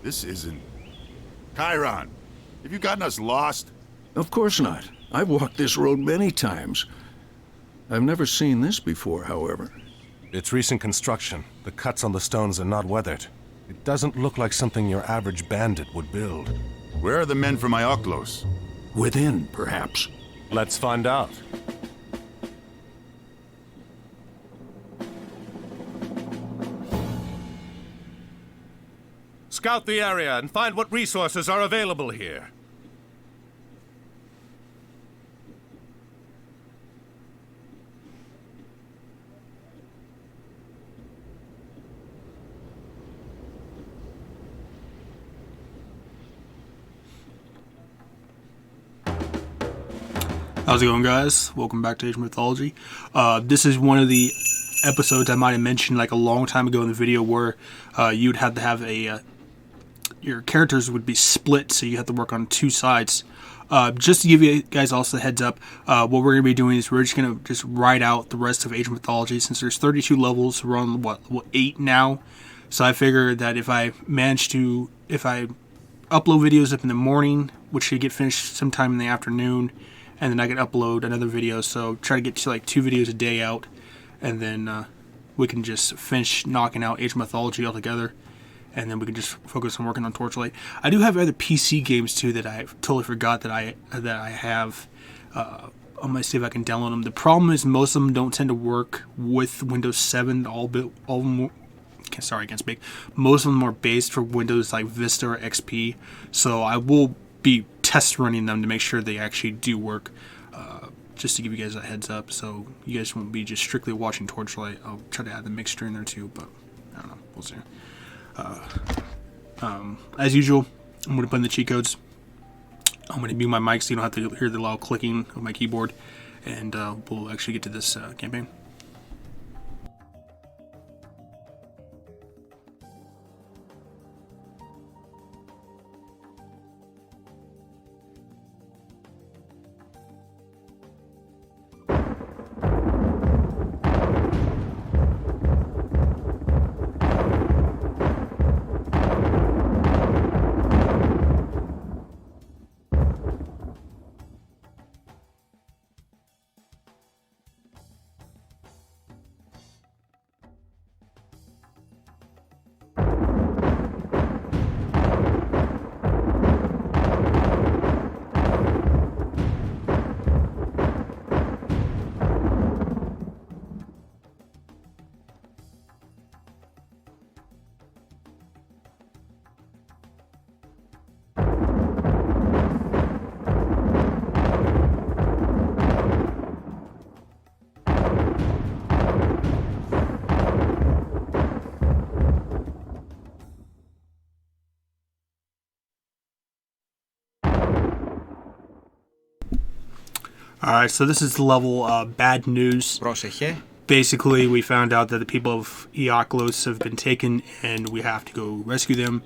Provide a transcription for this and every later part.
This isn't... Chiron, have you gotten us lost? Of course not. I've walked this road many times. I've never seen this before, however. It's recent construction. The cuts on the stones are not weathered. It doesn't look like something your average bandit would build. Where are the men from Ioklos? Within, perhaps. Let's find out. Scout the area and find what resources are available here. How's it going, guys? Welcome back to mythology. This is one of the episodes I might have mentioned like a long time ago in the video where you'd have to have a your characters would be split, so you have to work on two sides. Just to give you guys also the heads up, what we're going to be doing is we're just going to just write out the rest of Age of Mythology. Since there's 32 levels, we're on what 8 now. So I figured that if I upload videos up in the morning, which should get finished sometime in the afternoon, and then I can upload another video. So try to get to like 2 videos a day out, and then we can just finish knocking out Age of Mythology altogether. And then we can just focus on working on Torchlight. I do have other PC games too that I totally forgot that I have. I'm gonna see if I can download them. The problem is most of them don't tend to work with Windows 7. All of them. Sorry, I can't speak. Most of them are based for Windows like Vista or XP. So I will be test running them to make sure they actually do work. Just to give you guys a heads up, so you guys won't be just strictly watching Torchlight. I'll try to add the mixture in there too, but I don't know. We'll see. As usual, I'm going to put in the cheat codes. I'm going to mute my mic so you don't have to hear the loud clicking of my keyboard. And we'll actually get to this campaign. Alright, so this is the level Bad News. Πρόσεχε. Basically, we found out that the people of Ioklos have been taken and we have to go rescue them.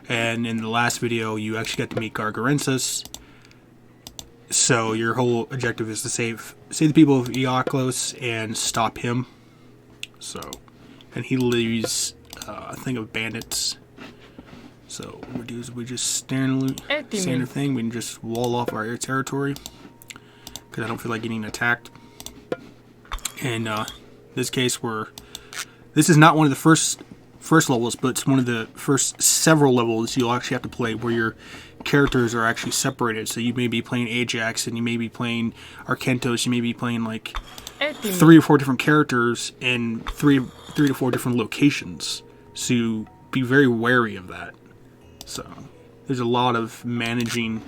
And in the last video, you actually got to meet Gargarensis. So your whole objective is to save the people of Ioklos and stop him. So, and he leaves a thing of bandits. So what we do is we just standard thing. We can just wall off our territory. Because I don't feel like getting attacked. And this case, this is not one of the first levels, but it's one of the first several levels you'll actually have to play where your characters are actually separated. So you may be playing Ajax, and you may be playing Arkentos, you may be playing like 3 or 4 different characters in three to four different locations. So be very wary of that. So there's a lot of managing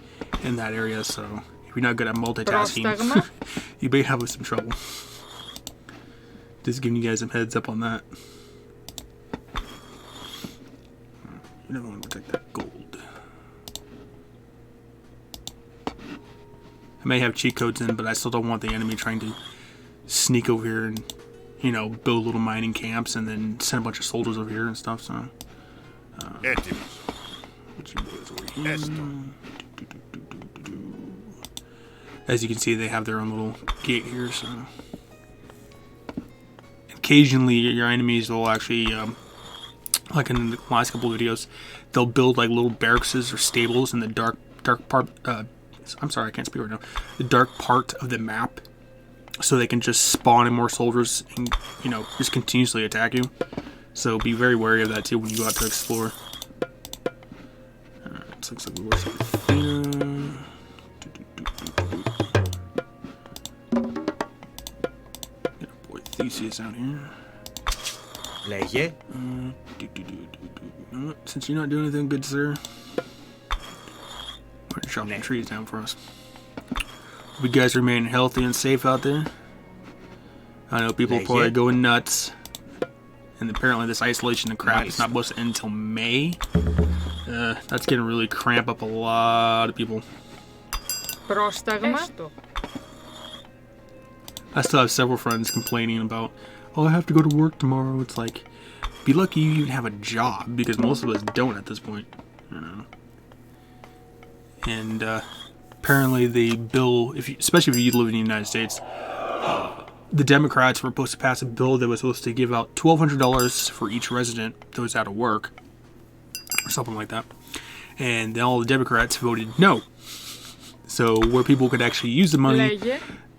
in that area, so if you're not good at multitasking, you may have some trouble. Just giving you guys some heads up on that. You never want to protect that gold. I may have cheat codes in, but I still don't want the enemy trying to sneak over here and, you know, build little mining camps and then send a bunch of soldiers over here and stuff, so. What you boys over here? As you can see, they have their own little gate here, so. Occasionally, your enemies will actually like in the last couple of videos, they'll build like little barracks or stables in the dark part. I'm sorry, I can't speak right now. The dark part of the map, so they can just spawn in more soldiers and just continuously attack you. So be very wary of that too when you go out to explore. This looks like we were something. Boy, Theseus out here. Λέγε. Since you're not doing anything good, sir, we're gonna chop some trees down for us. Hope you guys remain healthy and safe out there. I know people are probably going nuts. And apparently this isolation and crap is not supposed to end until May. That's gonna really cramp up a lot of people. Πρόσταγμα. I still have several friends complaining about, oh, I have to go to work tomorrow. It's like, be lucky you even have a job, because most of us don't at this point. And apparently the bill, especially if you live in the United States, the Democrats were supposed to pass a bill that was supposed to give out $1,200 for each resident that was out of work, or something like that. And then all the Democrats voted no. So where people could actually use the money,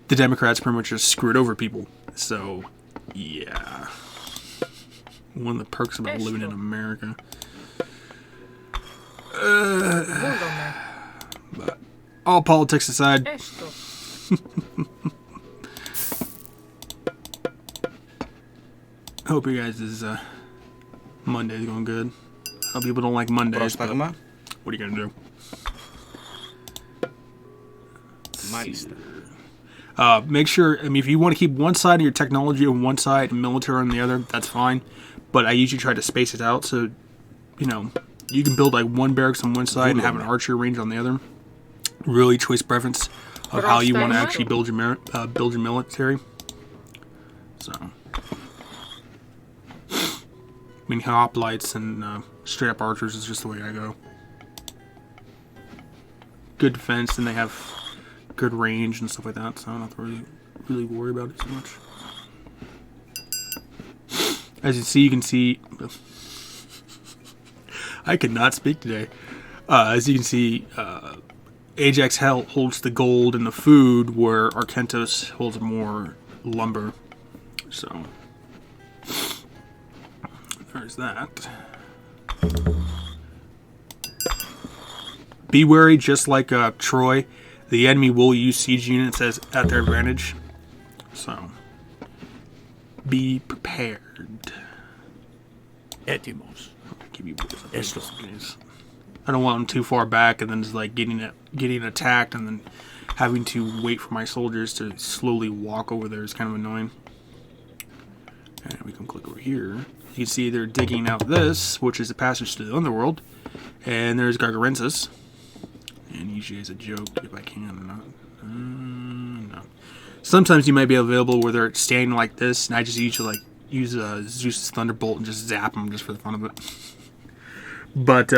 the Democrats pretty much just screwed over people. So, yeah. One of the perks about living in America. But all politics aside, hope you guys' Monday is going good. I know people don't like Mondays, but what are you gonna do? Μάλιστα. Make sure, if you want to keep one side of your technology on one side and military on the other, that's fine. But I usually try to space it out so, you can build like one barracks on one side and have an archer range on the other. Really choice preference of how you want to actually build your military. So, hoplites and straight up archers is just the way I go. Good defense, and they have good range and stuff like that, so I don't have to really worry about it too much. As you can see, I could not speak today. As you can see, Ajax holds the gold and the food, where Arkentos holds more lumber. So there's that. Be wary, just like Troy. The enemy will use siege units at their advantage. So, be prepared. Έτοιμος. I don't want them too far back and then just like getting attacked and then having to wait for my soldiers to slowly walk over there is kind of annoying. And we can click over here. You can see they're digging out this, which is the passage to the underworld. And there's Gargarensis. And usually as a joke, if I can or not. No. Sometimes you might be available where they're standing like this, and I just usually use Zeus's Thunderbolt and just zap them just for the fun of it. But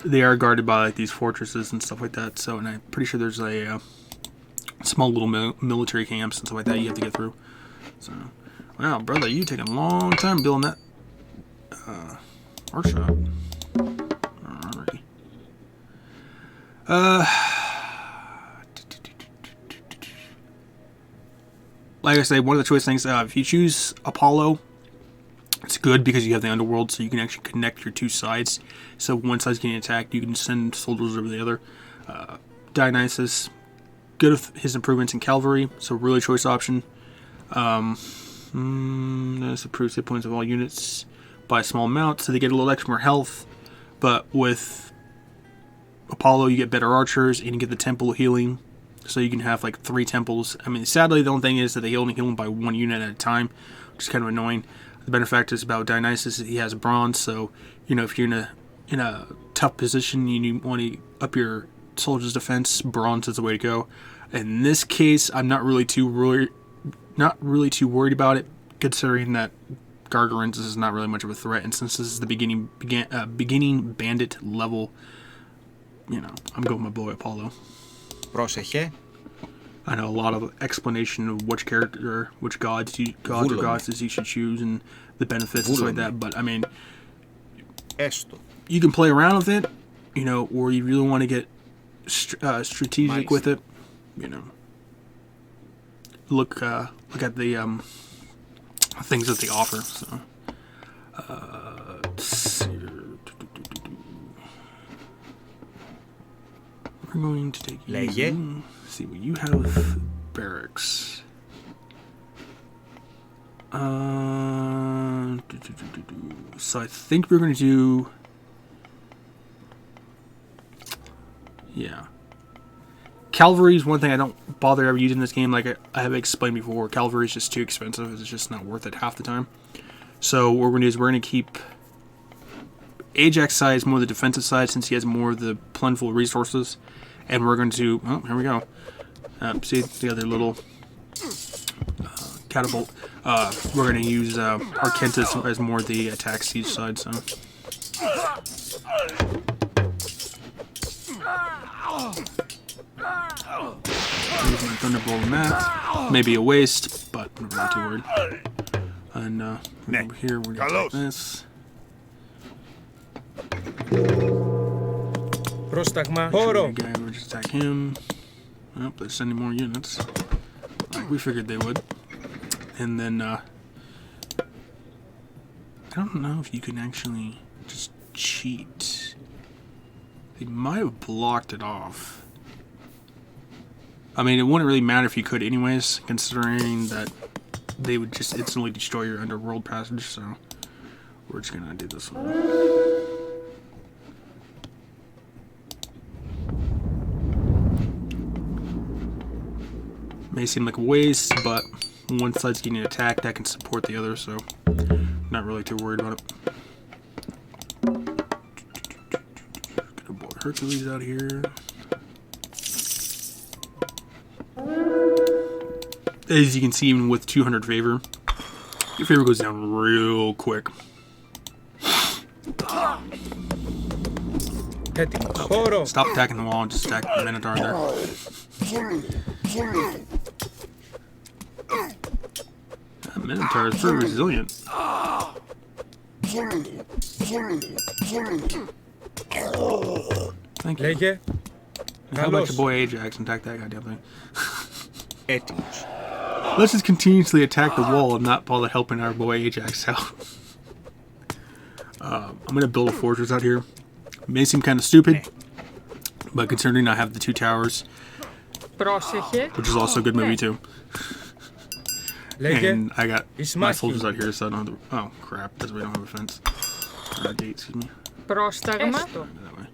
they are guarded by like these fortresses and stuff like that. So, and I'm pretty sure there's a small little military camps and stuff like that you have to get through. So, wow, brother, you taking a long time building that workshop. Alrighty. Like I say, one of the choice things, if you choose Apollo, it's good because you have the underworld, so you can actually connect your two sides. So one side's getting attacked, you can send soldiers over the other. Dionysus, good with his improvements in cavalry, so really choice option. This improves hit points of all units by a small amount, so they get a little extra more health. But with Apollo, you get better archers, and you get the temple healing. So you can have like 3 temples. I mean, sadly, the only thing is that they only heal them by 1 unit at a time, which is kind of annoying. The better fact is about Dionysus, he has bronze, so if you're in a tough position, you want to up your soldier's defense, bronze is the way to go. In this case, I'm not really too worried about it, considering that Gargarensis is not really much of a threat, and since this is the beginning bandit level, I'm going my boy Apollo. Πρόσεχε. I know a lot of explanation of which gods or goddesses you should choose and the benefits and stuff like that, but I mean, Έστω. You can play around with it, you know, or you really want to get strategic with it, you know. Look at the things that they offer. So, let's see here. We're going to take Λέγε. you. See what you have with barracks. So I think we're going to do. Yeah. Cavalry is one thing I don't bother ever using in this game. Like I have explained before, cavalry is just too expensive. It's just not worth it half the time. So what we're going to do is we're going to keep Ajax side more the defensive side since he has more of the plentiful resources. And we're going to... Oh, here we go. See the other little catapult. We're going to use Arkentis as more the attack siege side. So. Use my Thunderbolt on that. Maybe a waste, but I'm not really too worried. And over here, we're going to take this. Πρόσταγμα. Sure, Χώρο. the guy would just attack him. Oh, they're sending more units. Like we figured they would. And then, I don't know if you can actually just cheat. They might have blocked it off. I mean, it wouldn't really matter if you could anyways, considering that they would just instantly destroy your underworld passage, so we're just gonna do this one. May seem like a waste, but one side's getting attacked, that can support the other, so not really too worried about it. Get a boy Hercules out here. As you can see, even with 200 favor, your favor goes down real quick. Έτοιμος. Χώρο. Stop attacking the wall and just attack the Minotaur there. That Minotaur is pretty resilient. Thank you. Λέγε. How about your boy Ajax and attack that goddamn thing? Έτοιμος. Let's just continuously attack the wall and not bother helping our boy Ajax out. I'm gonna build a fortress out here. May seem kind of stupid, but considering I have the 2 towers, Πρόσεχε. which is also a good movie too, Λέγε. and I got my Ισμάχη. soldiers out here, so I don't have to. Oh crap! That's why we don't have a fence. Gate, excuse me. Πρόσταγμα. That way.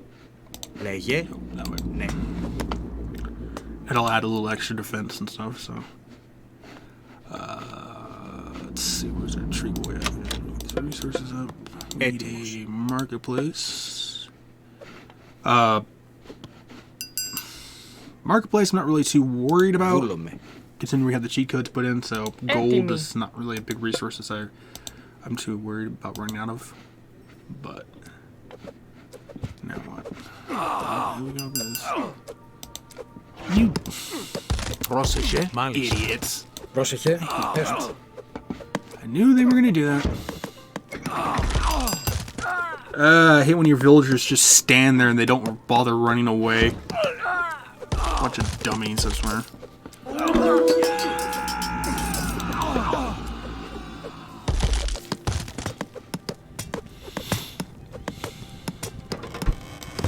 Λέγε. No, that way. Ναι. It'll add a little extra defense and stuff. So, let's see. Where's our tree boy at? Get the resources up. We need a marketplace. Marketplace, I'm not really too worried about, Βούλομαι. considering we have the cheat codes put in. So gold Έτοιμη. is not really a big resource that I'm too worried about running out of. But now what? Here we go, guys. You Πρόσεχε. idiots! Πρόσεχε. Έστω. I knew they were gonna do that. I hate when your villagers just stand there and they don't bother running away. Bunch of dummies, I swear.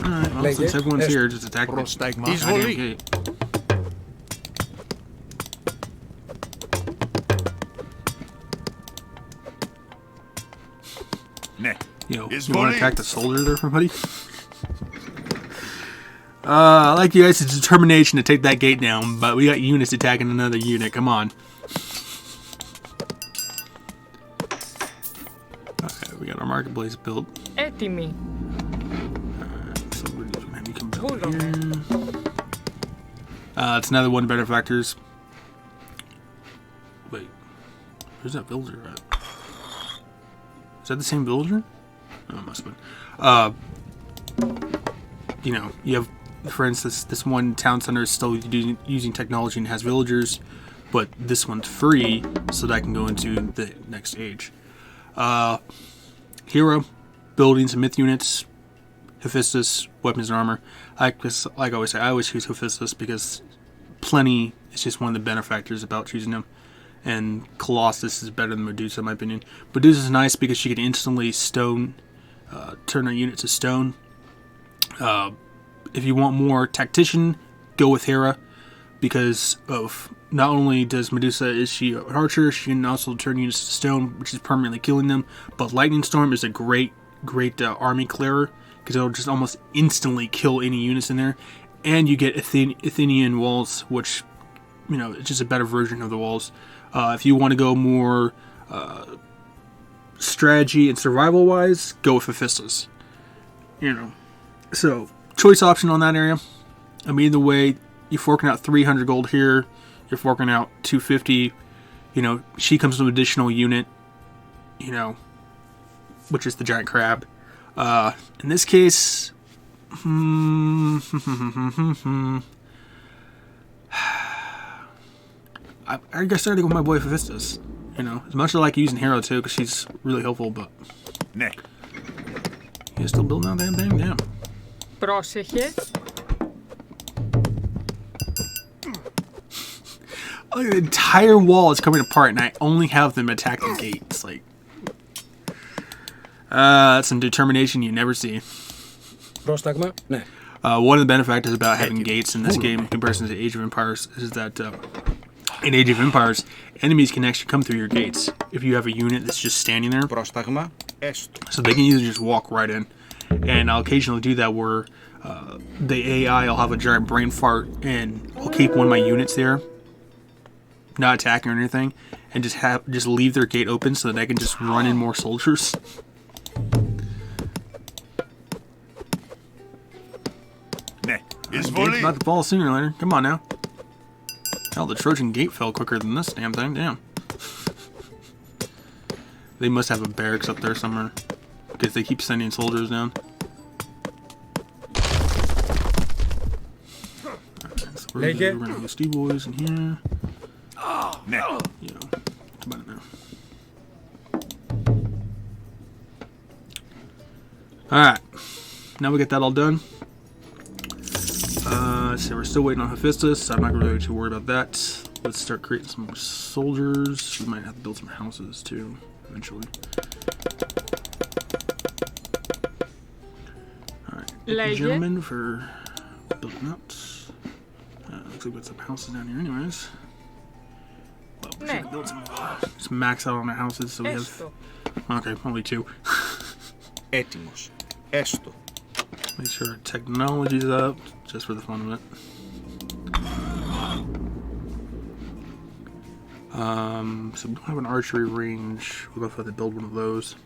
Alright, well, since everyone's here, just attack the Πρόσταγμα. goddamn gate. Ναι. Yo, Is you want volley. to attack the soldier there, buddy? I like you guys' determination to take that gate down, but we got units attacking another unit. Come on. Okay, we got our marketplace built. Έτοιμη. So we're just gonna have you come down Βούλομαι. here. It's another one of benefactors. Wait, where's that villager at? Is that the same villager? Oh, it must have been. You know, you have, for instance, this one town center is still using technology and has villagers, but this one's free, so that I can go into the next age. Hero, buildings and myth units, Hephaestus, weapons and armor. Like I always say, I always choose Hephaestus because plenty is just one of the benefactors about choosing him. And Colossus is better than Medusa, in my opinion. Medusa is nice because she can instantly turn a unit to stone. If you want more tactician, go with Hera, because of not only does Medusa is she an archer, she can also turn units to stone, which is permanently killing them. But Lightning Storm is a great army clearer because it'll just almost instantly kill any units in there. And you get Athenian walls, which it's just a better version of the walls. If you want to go more strategy and survival wise, go with Hephaestus. So choice option on that area. I mean, either way, you're forking out 300 gold here, you're forking out 250. She comes with an additional unit, which is the giant crab. In this case, I guess I gotta go with my boy Hephaestus. As much as I like using Hero too, because she's really helpful, but Nick. you're still building out that thing, damn. Πρόσεχε. Oh, the entire wall is coming apart, and I only have them attack the gates. That's some determination you never see. Πρόσταγμα. Ναι. One of the benefactors about having gates in this game in comparison to Age of Empires is that in Age of Empires, enemies can actually come through your gates if you have a unit that's just standing there. Πρόσταγμα. Έστω. So they can either just walk right in. And I'll occasionally do that where the AI will have a giant brain fart and I'll keep one of my units there, not attacking or anything, and just leave their gate open so that I can just run in more soldiers. Nick. Gate's Izvoli. about to fall sooner or later. Come on now. Hell, the Trojan gate fell quicker than this damn thing. Damn. They must have a barracks up there somewhere because they keep sending soldiers down. We're gonna go Steve Boys in here. Nick. Come on now. Alright. Now we get that all done. So we're still waiting on Hephaestus. I'm not really too worried about that. Let's start creating some more soldiers. We might have to build some houses too, eventually. Alright. Λέγε. Gentlemen for building out. Looks like we got some houses down here anyways. Well, we Ναι. should build some. Just max out on our houses so we have... Έστω. Okay, only 2. Έτοιμος. Έστω. Make sure our technology's up, just for the fun of it. So we don't have an archery range. We'll have to build one of those.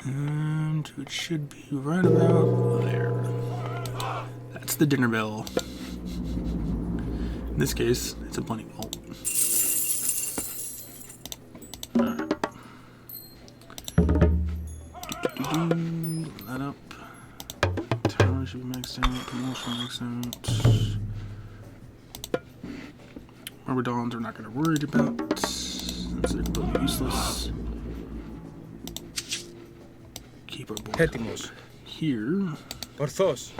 And it should be right about there. That's the dinner bell. In this case, it's a plenty vault. That up. Tower should be maxed out. Promotion maxed out. Myrmidons are not going to worry about. That's completely useless. Keep our boy Έτοιμος. here. Ορθός.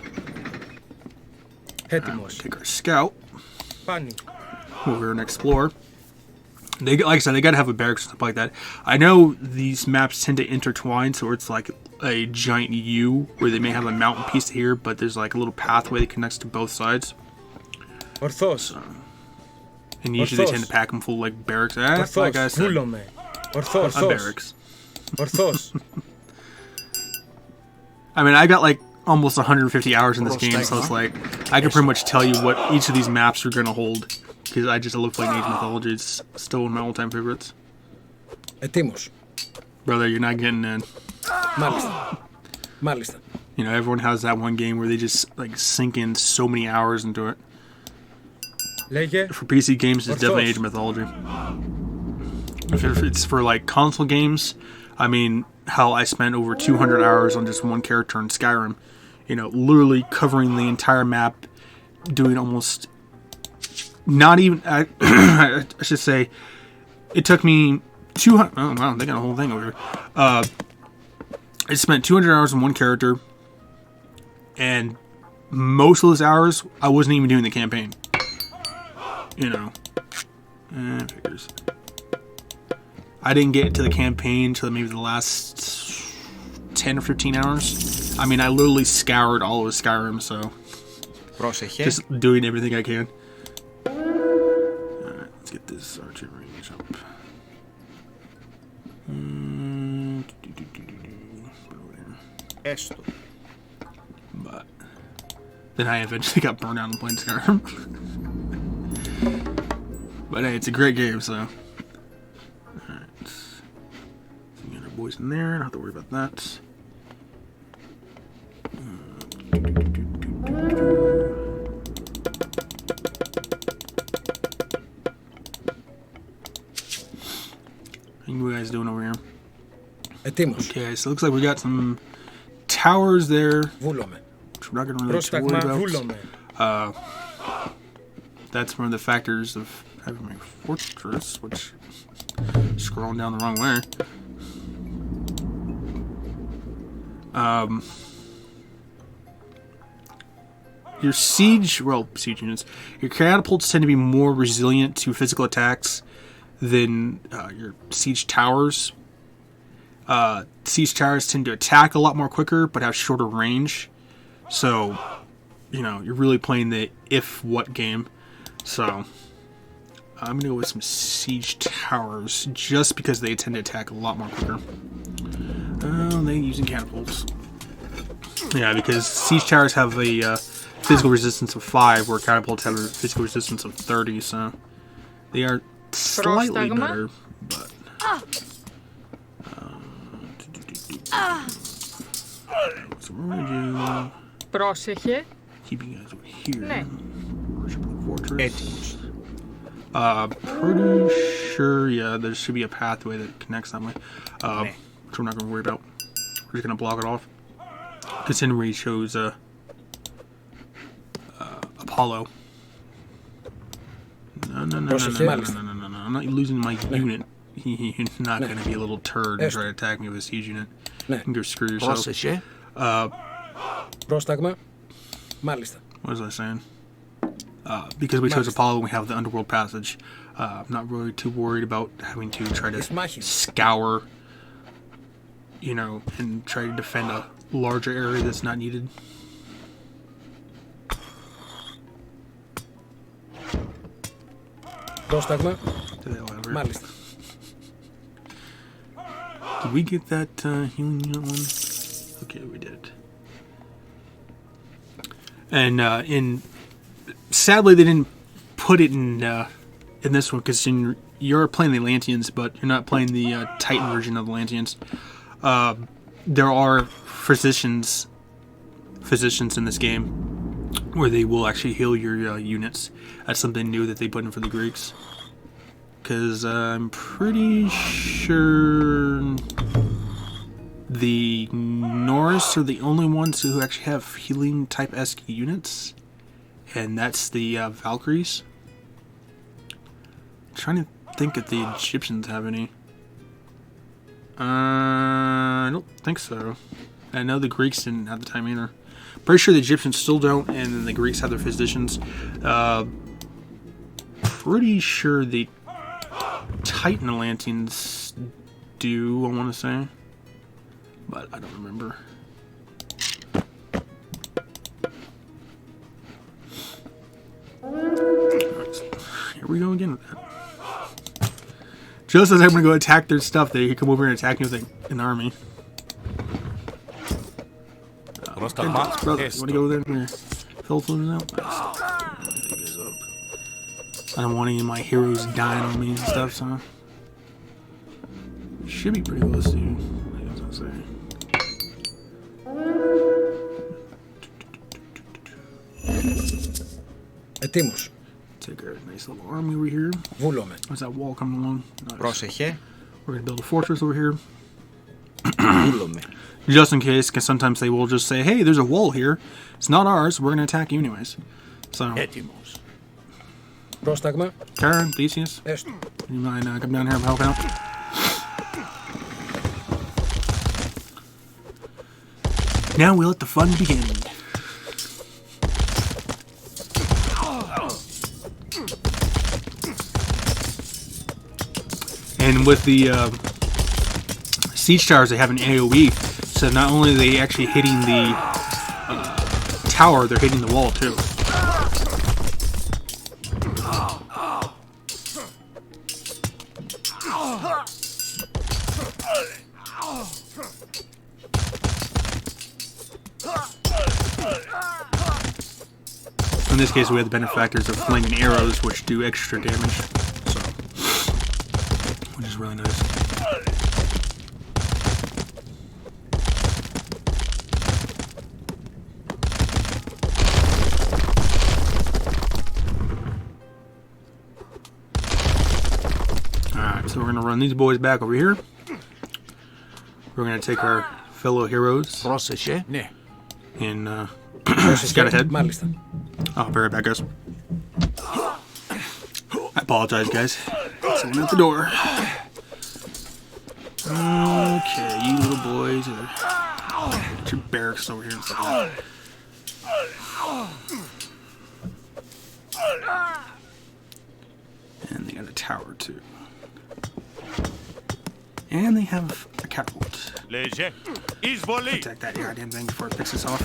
Έτοιμος. Take our scout. Πάνι. Over and explore. They, like I said, they gotta have a barracks or something like that. I know these maps tend to intertwine, so it's like a giant U where they may have a mountain piece here, but there's like a little pathway that connects to both sides. Ορθός. And usually they tend to pack them full of like barracks. Like I Ορθός. said, Βούλομαι. Ορθός. a barracks. Ορθός. I mean, I got like almost 150 hours in this game, so it's like I can pretty much tell you what each of these maps are gonna hold. Because I just love playing Age of Mythology. It's still one of my all-time favorites. Έτοιμος. Brother, you're not getting in. Μάλιστα. Μάλιστα. You know, everyone has that one game where they just like sink in so many hours into it. Λέγε. For PC games, it's definitely Age of Mythology. If it's for like console games, I mean, hell, I spent over 200 hours on just one character in Skyrim. You know, literally covering the entire map, doing almost not even. I should say, it took me 200. Oh wow, they got a whole thing over here. I spent 200 hours on one character, and most of those hours I wasn't even doing the campaign. You know, figures. I didn't get to the campaign until maybe the last 10 or 15 hours. I mean, I literally scoured all of Skyrim, so Πρόσεχε. just doing everything I can. Alright, let's get this archer range up. Έστω. But then I eventually got burned out on playing Skyrim. But hey, it's a great game, so. Alright. So we got our boys in there, don't have to worry about that. How you guys doing over here? Ετοίμος. Okay, so it looks like we got some towers there, Βούλομαι. which we're not going to really Πρόσταγμα worry about. βούλομαι. That's one of the factors of having my fortress, which scrolling down the wrong way. Your siege units, your catapults tend to be more resilient to physical attacks than your siege towers. Siege towers tend to attack a lot more quicker, but have shorter range. So, you know, you're really playing the if-what game. So, I'm going to go with some siege towers, just because they tend to attack a lot more quicker. Oh, they're using catapults. Yeah, because siege towers have a physical resistance of 5, where catapults have a physical resistance of 30, so they are slightly Πρόσταγμα. better, but... So we're going to Πρόσεχε. keep you guys over here. Ναι. Worship of the fortress. Έτοιμος. Pretty sure, yeah, there should be a pathway that connects that way. Ναι. Which we're not going to worry about. We're just going to block it off. Because Henry shows Apollo. No. I'm not losing my unit. He's not going to be a little turd and try to attack me with a siege unit. Ναι. You can go screw yourself. Πρόσεχε. Πρόσταγμα. Μάλιστα. What was I saying? Because we chose Apollo, we have the underworld passage. I'm not really too worried about having to try It's to μάχη. scour, you know, and try to defend a larger area that's not needed. Πρόσταγμα. Do that however. Μάλιστα. Did we get that healing unit one? Okay, we did. And sadly they didn't put it in this one because you're playing the Atlanteans, but you're not playing the Titan version of the Atlanteans. There are physicians in this game where they will actually heal your units. That's something new that they put in for the Greeks. Because I'm pretty sure the Norse are the only ones who actually have healing type-esque units. And that's the Valkyries. I'm trying to think if the Egyptians have any. I don't think so. I know the Greeks didn't have the time either. Pretty sure the Egyptians still don't, and then the Greeks have their physicians. Pretty sure the Titan Atlanteans do, I want to say. But I don't remember. Here we go again with that. Just as I'm going to go attack their stuff, they come over and attack me with an army. Πρόσταγμα. Brother, you want to go over there and fill those out? I don't want any of my heroes dying on me and stuff, so... Should be pretty close to you. I guess I'll say. Ετοίμος. Take our nice little army over here. Βούλομαι. Where's that wall coming along? Nice. Πρόσεχε. We're gonna build a fortress over here. Βούλομαι. Just in case, because sometimes they will just say, hey, there's a wall here. It's not ours, we're gonna attack you anyways. So, Έτοιμος. Πρόσταγμα. Karen, Theseus, Έστω. you mind come down here and help out? Now we'll let the fun begin. And with the siege towers, they have an AoE, so not only are they actually hitting the tower, they're hitting the wall too. In this case, we have the benefactors of flaming arrows, which do extra damage, so which is really nice. Alright, so we're going to run these boys back over here. We're going to take our fellow heroes Πρόσεχε. Ναι. and scout ahead. Μάλιστα. Oh, I'll be right back, guys. I apologize, guys. Someone at the door. Okay, you little boys. Get your barracks over here and stuff like that. And they got a tower, too. And they have a catapult. Léger. Izvoli. Attack that goddamn thing before it picks us off.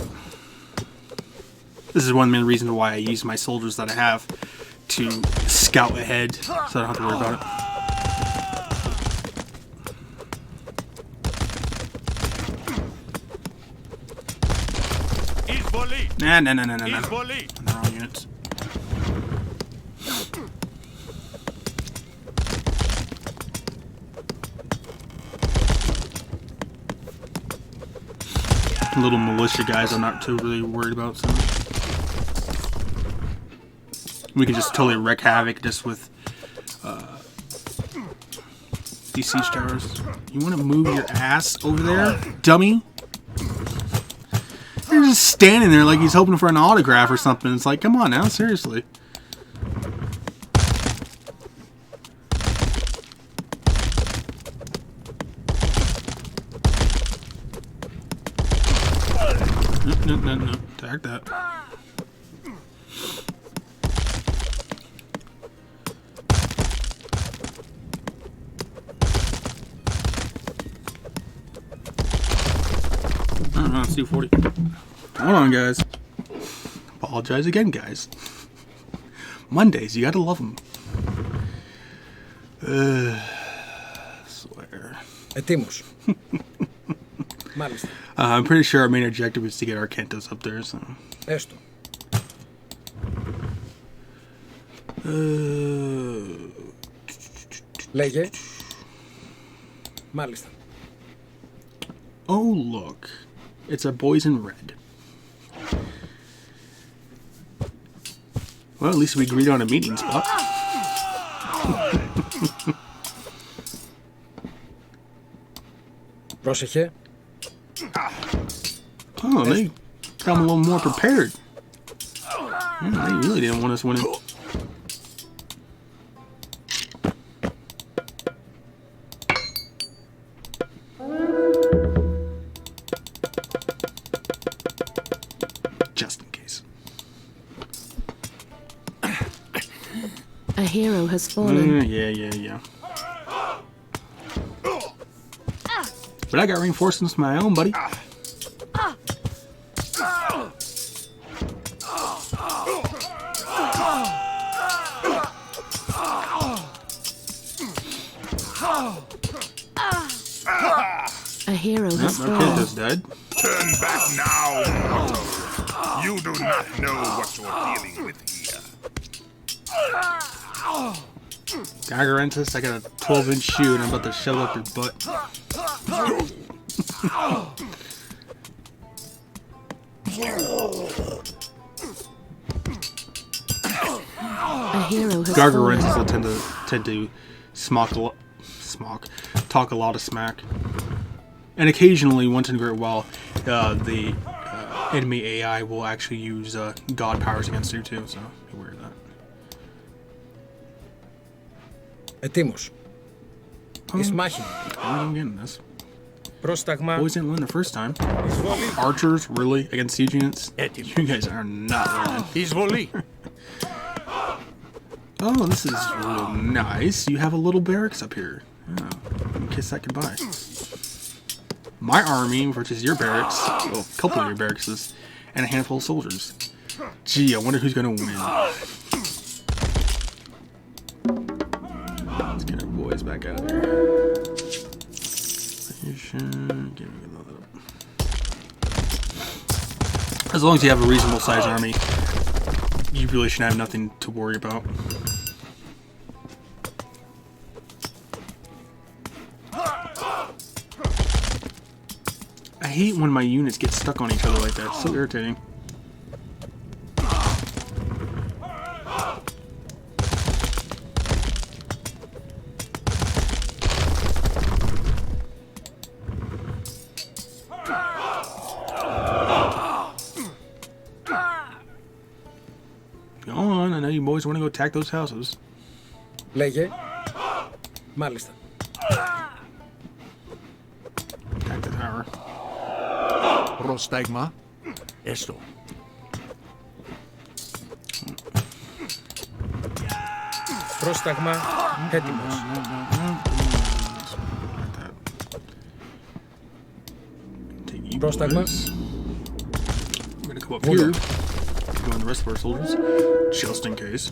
This is one of the main reasons why I use my soldiers that I have to scout ahead, so I don't have to worry about it. Izvoli. Nah. Izvoli. On the wrong units. Little militia guys I'm not too really worried about, so we can just totally wreak havoc just with these siege towers. You want to move your ass over there, dummy? You're just standing there like he's hoping for an autograph or something. It's like, come on now, seriously. No. Attack that. Let's do 40. Hold on, guys. Apologize again, guys. Mondays, you gotta love them. Swear. Ετοίμος. Μάλιστα. I'm pretty sure our main objective is to get our Kentos up there, so. Έστω. Λέγε. Μάλιστα. Oh, look. It's our boys in red. Well, at least we agreed on a meeting spot. Πρόσεχε. Oh, they come a little more prepared. Yeah, they really didn't want us winning. Just in case. A hero has fallen. Yeah. But I got reinforcements of my own, buddy. A hero has Our kid fallen. is dead. Turn back now, mortal. You do not know what you're dealing with here. Gargarentis, I got a 12-inch shoe and I'm about to shove up your butt. A hero has Gargarentis fallen. will tend to talk a lot of smack. And occasionally, once in a great while, the enemy AI will actually use god powers against you too, so be aware of that. Ετοίμος. Εις μάχη. I'm getting this. Πρόσταγμα. Boys didn't win the first time. Archers, really? Against siege units? You guys are not winning. Εισβολή. Oh, this is real nice. You have a little barracks up here. Oh, kiss that goodbye. My army versus your barracks. Well, a couple of your barracks. And a handful of soldiers. Gee, I wonder who's going to win. Let's get our boys back out of here. As long as you have a reasonable sized army, you really should have nothing to worry about. I hate when my units get stuck on each other like that. It's so irritating. Go on, I know you boys want to go attack those houses. Λέγε. Μάλιστα. Attack the tower. Πρόσταγμα. Έστω. Πρόσταγμα. Έτοιμος. Take you Πρόσταγμα. boys. I'm gonna come up here. Join the rest of our soldiers, just in case.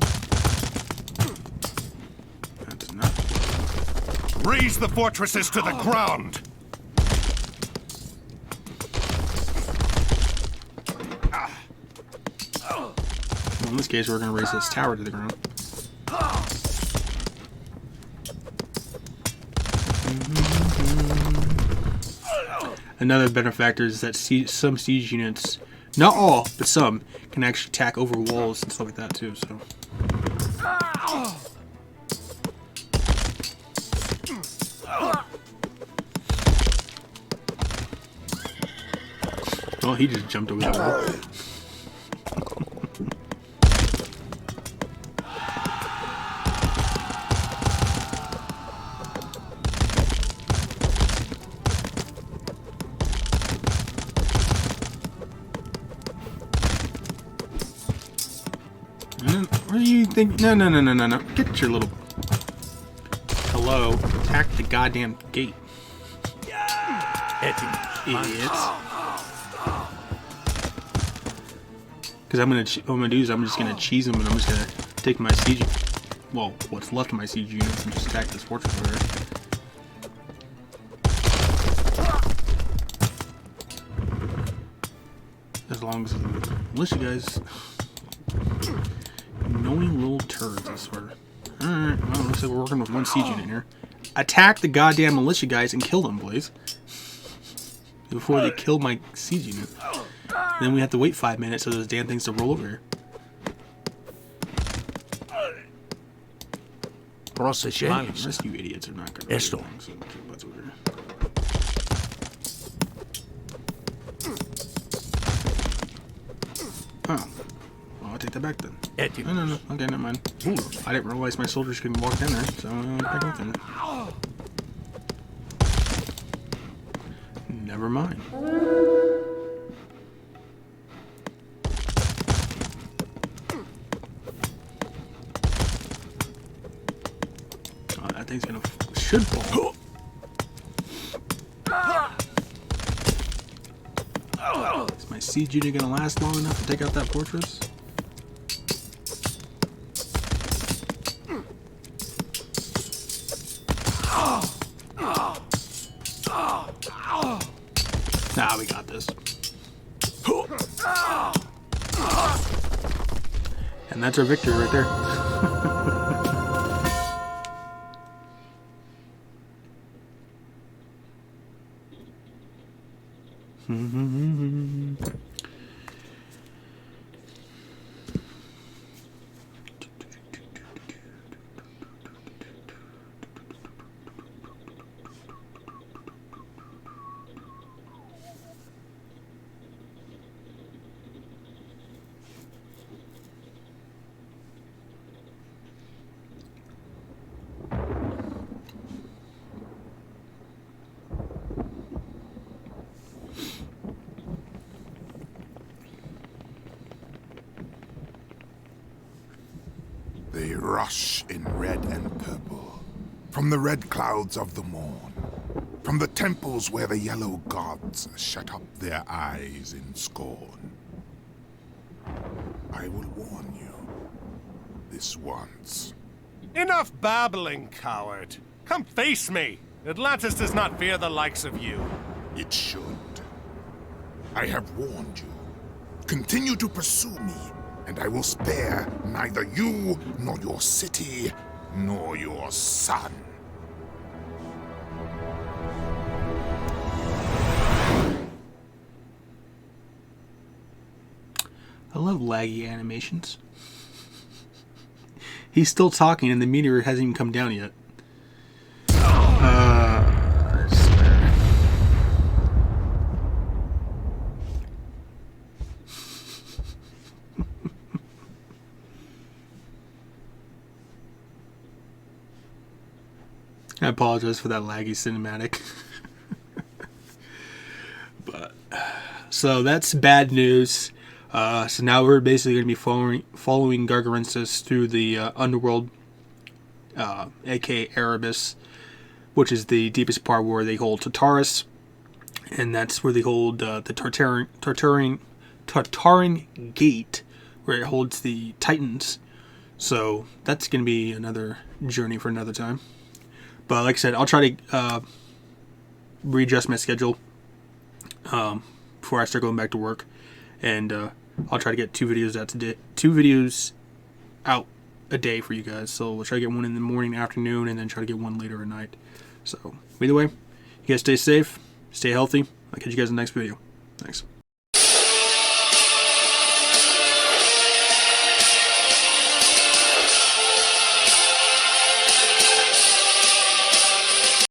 That's not. Raise the fortresses to the ground! Well, in this case, we're gonna raise this tower to the ground. Another benefactor is that some siege units, not all, but some, can actually attack over walls and stuff like that too, so. Oh, he just jumped over that wall. What do you think? No. Get your little... Hello. Attack the goddamn gate. Idiots. Because what I'm gonna do is I'm just gonna cheese them and I'm just gonna take my siege... Well, what's left of my siege units and just attack this fortress over there. As long as the militia guys... Annoying little turds, I swear. Alright, well, looks like we're working with one siege unit here. Attack the goddamn militia guys and kill them, please. Before they kill my siege unit. Then we have to wait 5 minutes for those damn things to roll over here. Πρόσεχε. The rest of you idiots are not gonna Έστω. do anything, so keep butts over here. Oh. Well, I'll take that back then. Έτοιμος. No. Okay, never mind. I didn't realize my soldiers couldn't walk in there, so back up then. Never mind. Oh, that thing's gonna should fall. Is my siege unit gonna last long enough to take out that fortress? Nah, we got this. And that's our victory right there. They rush in red and purple, from the red clouds of the morn, from the temples where the yellow gods shut up their eyes in scorn. I will warn you, this once. Enough babbling, coward. Come face me. Atlantis does not fear the likes of you. It should. I have warned you. Continue to pursue me, and I will spare neither you, nor your city, nor your son. I love laggy animations. He's still talking and the meteor hasn't even come down yet. I swear. I apologize for that laggy cinematic. But so that's bad news. So now we're basically going to be following Gargarensis through the underworld, aka Erebus, which is the deepest part where they hold Tartarus, and that's where they hold the Tartarin Gate, where it holds the Titans. So that's going to be another journey for another time. But like I said, I'll try to readjust my schedule before I start going back to work, and I'll try to get 2 videos out a day for you guys. So we'll try to get one in the morning, afternoon, and then try to get one later at night. So either way, you guys stay safe, stay healthy. I'll catch you guys in the next video. Thanks.